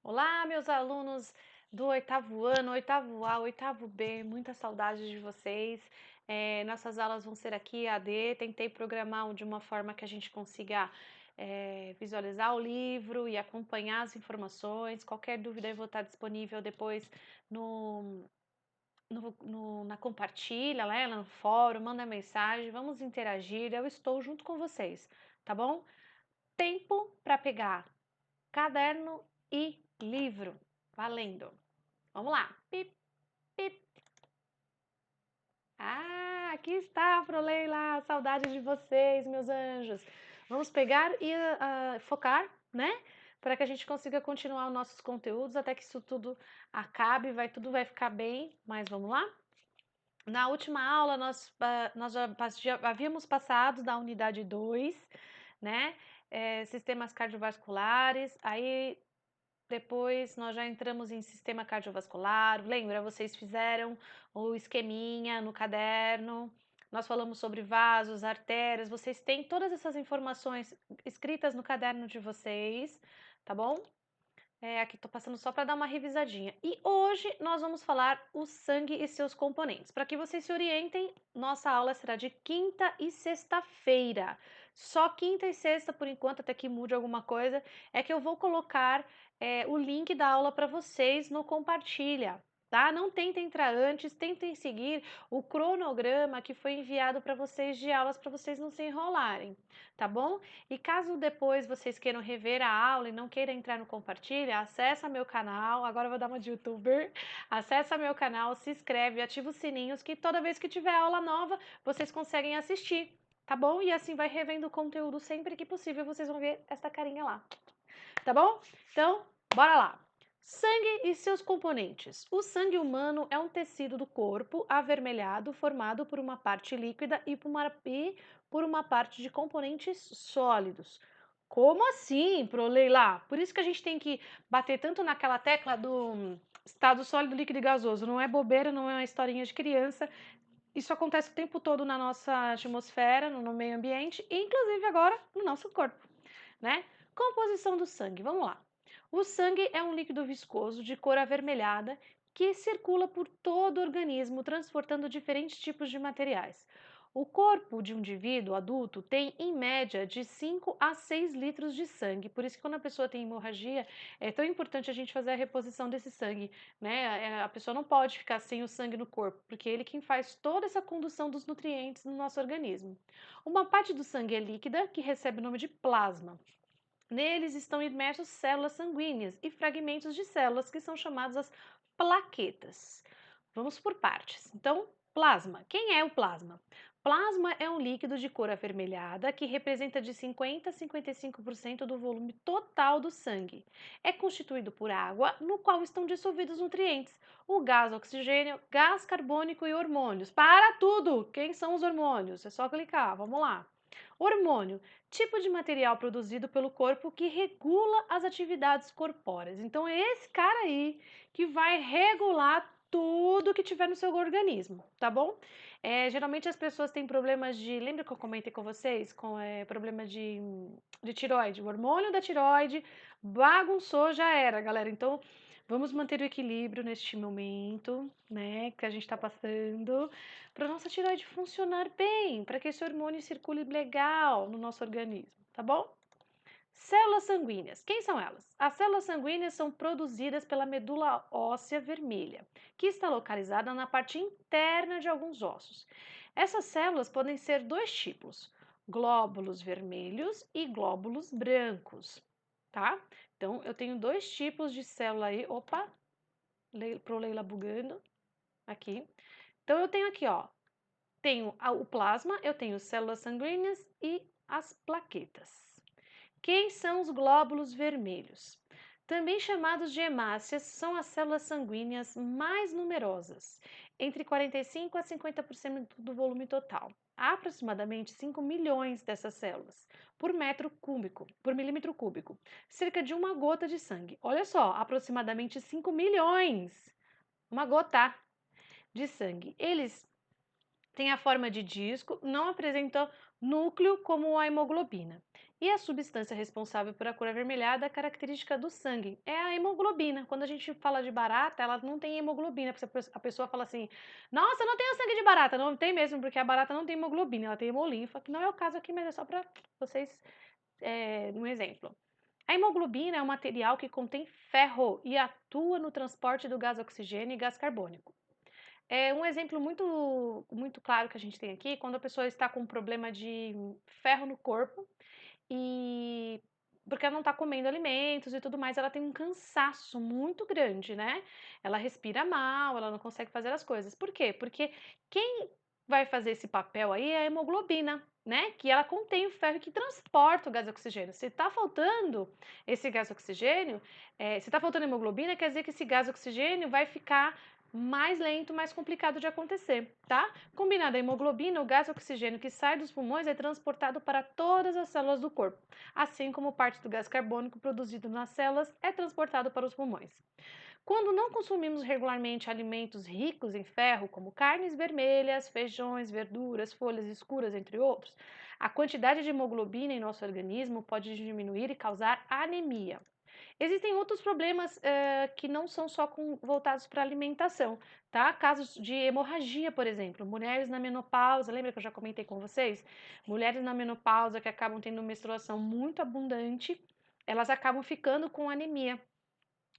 Olá, meus alunos do oitavo ano, oitavo A, oitavo B, muita saudade de vocês. Nossas aulas vão ser aqui AD. Tentei programar de uma forma que a gente consiga visualizar o livro e acompanhar as informações. Qualquer dúvida eu vou estar disponível depois no, na compartilha, né, no fórum, manda mensagem, vamos interagir. Eu estou junto com vocês, tá bom? Tempo para pegar caderno e livro. Valendo! Vamos lá. Pip, pip. Ah, aqui está, Proleila. Saudade de vocês, meus anjos. Vamos pegar e focar, né? Para que a gente consiga continuar os nossos conteúdos até que isso tudo acabe, tudo vai ficar bem. Mas vamos lá? Na última aula, nós já havíamos passado da unidade 2, né? Sistemas cardiovasculares. Aí depois nós já entramos em sistema cardiovascular. Lembra, vocês fizeram o esqueminha no caderno. Nós falamos sobre vasos, artérias. Vocês têm todas essas informações escritas no caderno de vocês, tá bom? Aqui estou passando só para dar uma revisadinha. E hoje nós vamos falar o sangue e seus componentes. Para que vocês se orientem, nossa aula será de quinta e sexta-feira. Só quinta e sexta, por enquanto, até que mude alguma coisa, é que eu vou colocar o link da aula para vocês no compartilha. Tá? Não tentem entrar antes, tentem seguir o cronograma que foi enviado para vocês de aulas para vocês não se enrolarem, tá bom? E caso depois vocês queiram rever a aula e não queiram entrar no compartilha, acessa meu canal, agora eu vou dar uma de youtuber, acessa meu canal, se inscreve, ativa os sininhos que toda vez que tiver aula nova, vocês conseguem assistir, tá bom? E assim vai revendo o conteúdo sempre que possível, vocês vão ver essa carinha lá, tá bom? Então, bora lá! Sangue e seus componentes. O sangue humano é um tecido do corpo avermelhado formado por uma parte líquida e por uma parte de componentes sólidos. Como assim, Proleila? Por isso que a gente tem que bater tanto naquela tecla do estado sólido, líquido e gasoso. Não é bobeira, não é uma historinha de criança. Isso acontece o tempo todo na nossa atmosfera, no meio ambiente, e inclusive agora no nosso corpo, né? Composição do sangue, vamos lá. O sangue é um líquido viscoso de cor avermelhada que circula por todo o organismo, transportando diferentes tipos de materiais. O corpo de um indivíduo adulto tem, em média, de 5 a 6 litros de sangue. Por isso que quando a pessoa tem hemorragia, é tão importante a gente fazer a reposição desse sangue, né? A pessoa não pode ficar sem o sangue no corpo, porque é ele quem faz toda essa condução dos nutrientes no nosso organismo. Uma parte do sangue é líquida, que recebe o nome de plasma. Neles estão imersos células sanguíneas e fragmentos de células que são chamadas as plaquetas. Vamos por partes. Então, plasma. Quem é o plasma? Plasma é um líquido de cor avermelhada que representa de 50 a 55% do volume total do sangue. É constituído por água, no qual estão dissolvidos nutrientes, o gás oxigênio, gás carbônico e hormônios. Para tudo! Quem são os hormônios? É só clicar, vamos lá. Hormônio, tipo de material produzido pelo corpo que regula as atividades corpóreas. Então, é esse cara aí que vai regular tudo que tiver no seu organismo, tá bom? Geralmente as pessoas têm problemas de. Lembra que eu comentei com vocês? Com problema de tiroide. O hormônio da tiroide bagunçou, já era, galera. Então, vamos manter o equilíbrio neste momento, né, que a gente está passando, para a nossa tireoide funcionar bem, para que esse hormônio circule legal no nosso organismo, tá bom? Células sanguíneas. Quem são elas? As células sanguíneas são produzidas pela medula óssea vermelha, que está localizada na parte interna de alguns ossos. Essas células podem ser dois tipos: glóbulos vermelhos e glóbulos brancos, tá? Então, eu tenho dois tipos de célula aí. Opa, pro Leila bugando aqui. Então, eu tenho aqui, ó, tenho o plasma, eu tenho células sanguíneas e as plaquetas. Quem são os glóbulos vermelhos? Também chamados de hemácias, são as células sanguíneas mais numerosas, entre 45 a 50% do volume total. Há aproximadamente 5 milhões dessas células por metro cúbico, por milímetro cúbico, cerca de uma gota de sangue. Olha só, aproximadamente 5 milhões, uma gota de sangue. Eles têm a forma de disco, não apresentam núcleo como a hemoglobina. E a substância responsável por a cor avermelhada é característica do sangue, é a hemoglobina. Quando a gente fala de barata, ela não tem hemoglobina. A pessoa fala assim: nossa, eu não tenho sangue de barata. Não tem mesmo, porque a barata não tem hemoglobina, ela tem hemolinfa, que não é o caso aqui, mas é só para vocês, um exemplo. A hemoglobina é um material que contém ferro e atua no transporte do gás oxigênio e gás carbônico. É um exemplo muito claro que a gente tem aqui, quando a pessoa está com um problema de ferro no corpo e porque ela não está comendo alimentos e tudo mais, ela tem um cansaço muito grande, né? Ela respira mal, ela não consegue fazer as coisas. Por quê? Porque quem vai fazer esse papel aí é a hemoglobina, né? Que ela contém o ferro que transporta o gás oxigênio. Se está faltando esse gás oxigênio, se está faltando hemoglobina, quer dizer que esse gás oxigênio vai ficar mais lento, mais complicado de acontecer, tá? Combinado a hemoglobina, o gás oxigênio que sai dos pulmões é transportado para todas as células do corpo, assim como parte do gás carbônico produzido nas células é transportado para os pulmões. Quando não consumimos regularmente alimentos ricos em ferro, como carnes vermelhas, feijões, verduras, folhas escuras, entre outros, a quantidade de hemoglobina em nosso organismo pode diminuir e causar anemia. Existem outros problemas que não são só voltados para alimentação, tá? Casos de hemorragia, por exemplo, mulheres na menopausa, lembra que eu já comentei com vocês? Mulheres na menopausa que acabam tendo menstruação muito abundante, elas acabam ficando com anemia,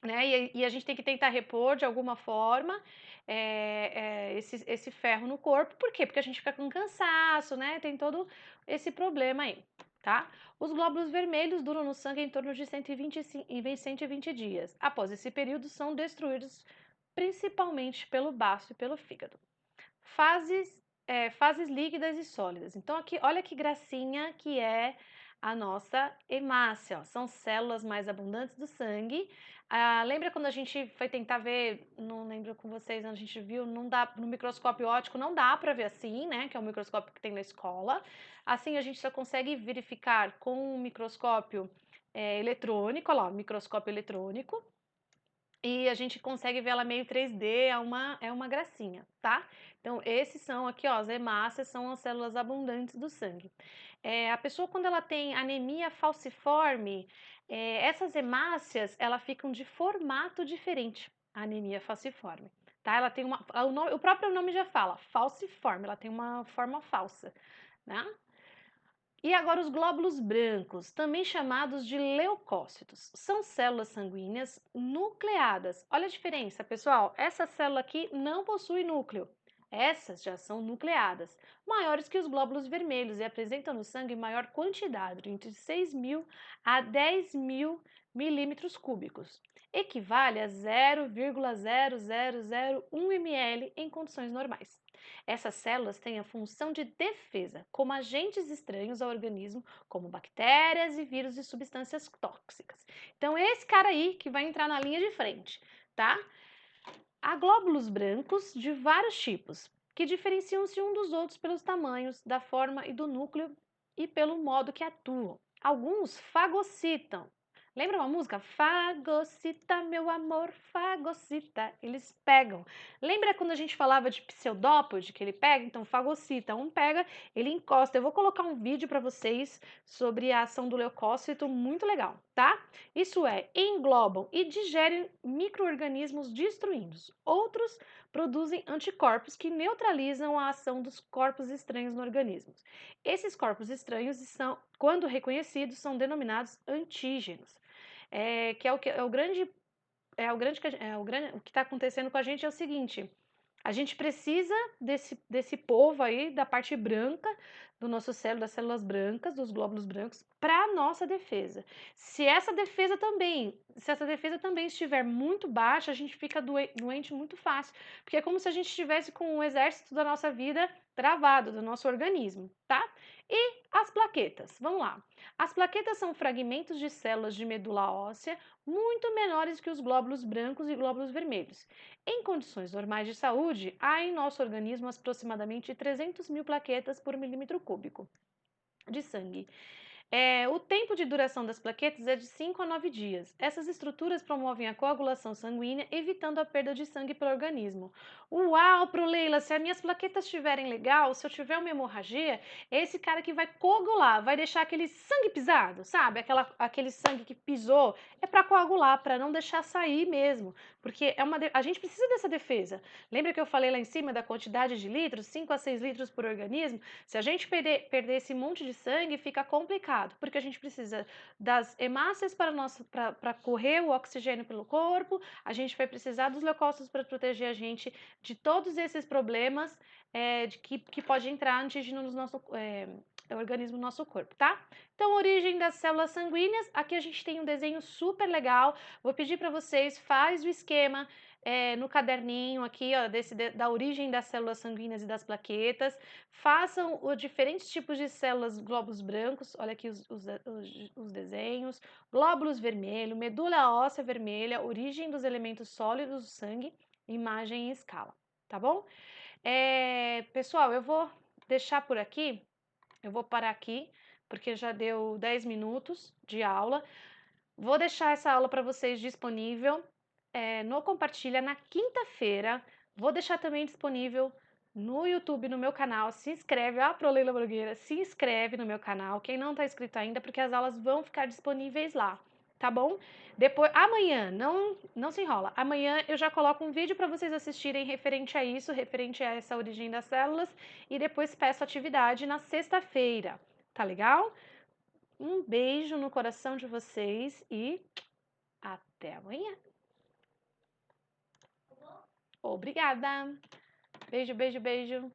né? E a gente tem que tentar repor de alguma forma esse ferro no corpo. Por quê? Porque a gente fica com cansaço, né? Tem todo esse problema aí, tá? Os glóbulos vermelhos duram no sangue em torno de 120 dias. Após esse período, são destruídos principalmente pelo baço e pelo fígado. Fases líquidas e sólidas. Então, aqui, olha que gracinha que é a nossa hemácia, ó. São células mais abundantes do sangue. Lembra quando a gente foi tentar ver, não lembro com vocês, a gente viu, não dá, no microscópio óptico não dá para ver assim, né, que é o microscópio que tem na escola. Assim a gente só consegue verificar com um microscópio eletrônico, olha lá, microscópio eletrônico. E a gente consegue ver ela meio 3D, é uma gracinha, tá? Então, esses são aqui, ó, as hemácias são as células abundantes do sangue. A pessoa, quando ela tem anemia falciforme, essas hemácias, ela ficam de formato diferente, a anemia falciforme, tá? Ela tem o próprio nome já fala, falciforme, ela tem uma forma falsa, né? E agora os glóbulos brancos, também chamados de leucócitos, são células sanguíneas nucleadas. Olha a diferença, pessoal. Essa célula aqui não possui núcleo. Essas já são nucleadas, maiores que os glóbulos vermelhos e apresentam no sangue maior quantidade, entre 6.000 a 10.000 milímetros cúbicos. Equivale a 0,0001 ml em condições normais. Essas células têm a função de defesa, como agentes estranhos ao organismo, como bactérias e vírus e substâncias tóxicas. Então, esse cara aí que vai entrar na linha de frente, tá? Há glóbulos brancos de vários tipos, que diferenciam-se um dos outros pelos tamanhos, da forma e do núcleo e pelo modo que atuam. Alguns fagocitam. Lembra uma música? Fagocita, meu amor, fagocita. Eles pegam. Lembra quando a gente falava de pseudópode, que ele pega? Então, fagocita. Um pega, ele encosta. Eu vou colocar um vídeo para vocês sobre a ação do leucócito, muito legal, tá? Isso é, englobam e digerem micro-organismos destruindos. Outros produzem anticorpos que neutralizam a ação dos corpos estranhos no organismo. Esses corpos estranhos são, quando reconhecidos, são denominados antígenos. Que é o grande, o que está acontecendo com a gente é o seguinte: a gente precisa desse povo aí, da parte branca do nosso cérebro, das células brancas, dos glóbulos brancos, para a nossa defesa. Se essa defesa também estiver muito baixa, a gente fica doente muito fácil, porque é como se a gente estivesse com o exército da nossa vida travado, do nosso organismo, tá? E as plaquetas, vamos lá. As plaquetas são fragmentos de células de medula óssea muito menores que os glóbulos brancos e glóbulos vermelhos. Em condições normais de saúde, há em nosso organismo aproximadamente 300.000 plaquetas por milímetro cúbico de sangue. O tempo de duração das plaquetas é de 5 a 9 dias. Essas estruturas promovem a coagulação sanguínea, evitando a perda de sangue pelo organismo. Uau, Proleila, se as minhas plaquetas estiverem legal, se eu tiver uma hemorragia, é esse cara que vai coagular, vai deixar aquele sangue pisado, sabe? Aquele sangue que pisou, é para coagular, para não deixar sair mesmo. Porque a gente precisa dessa defesa. Lembra que eu falei lá em cima da quantidade de litros? 5 a 6 litros por organismo? Se a gente perder esse monte de sangue, fica complicado, porque a gente precisa das hemácias para correr o oxigênio pelo corpo, a gente vai precisar dos leucócitos para proteger a gente de todos esses problemas que pode entrar antígeno no nosso organismo do nosso corpo, tá? Então, origem das células sanguíneas, aqui a gente tem um desenho super legal, vou pedir para vocês, faz o esquema no caderninho aqui, ó, da origem das células sanguíneas e das plaquetas, façam os diferentes tipos de células, glóbulos brancos, olha aqui os desenhos, glóbulos vermelhos, medula óssea vermelha, origem dos elementos sólidos do sangue, imagem em escala, tá bom? Pessoal, eu vou deixar por aqui, eu vou parar aqui, porque já deu 10 minutos de aula. Vou deixar essa aula para vocês disponível no Compartilha na quinta-feira. Vou deixar também disponível no YouTube, no meu canal. Se inscreve, Proleila Blogueira, se inscreve no meu canal. Quem não está inscrito ainda, porque as aulas vão ficar disponíveis lá, tá bom? Depois, amanhã, não se enrola. Amanhã eu já coloco um vídeo para vocês assistirem referente a isso, referente a essa origem das células, e depois peço atividade na sexta-feira, tá legal? Um beijo no coração de vocês e até amanhã. Obrigada. Beijo, beijo, beijo.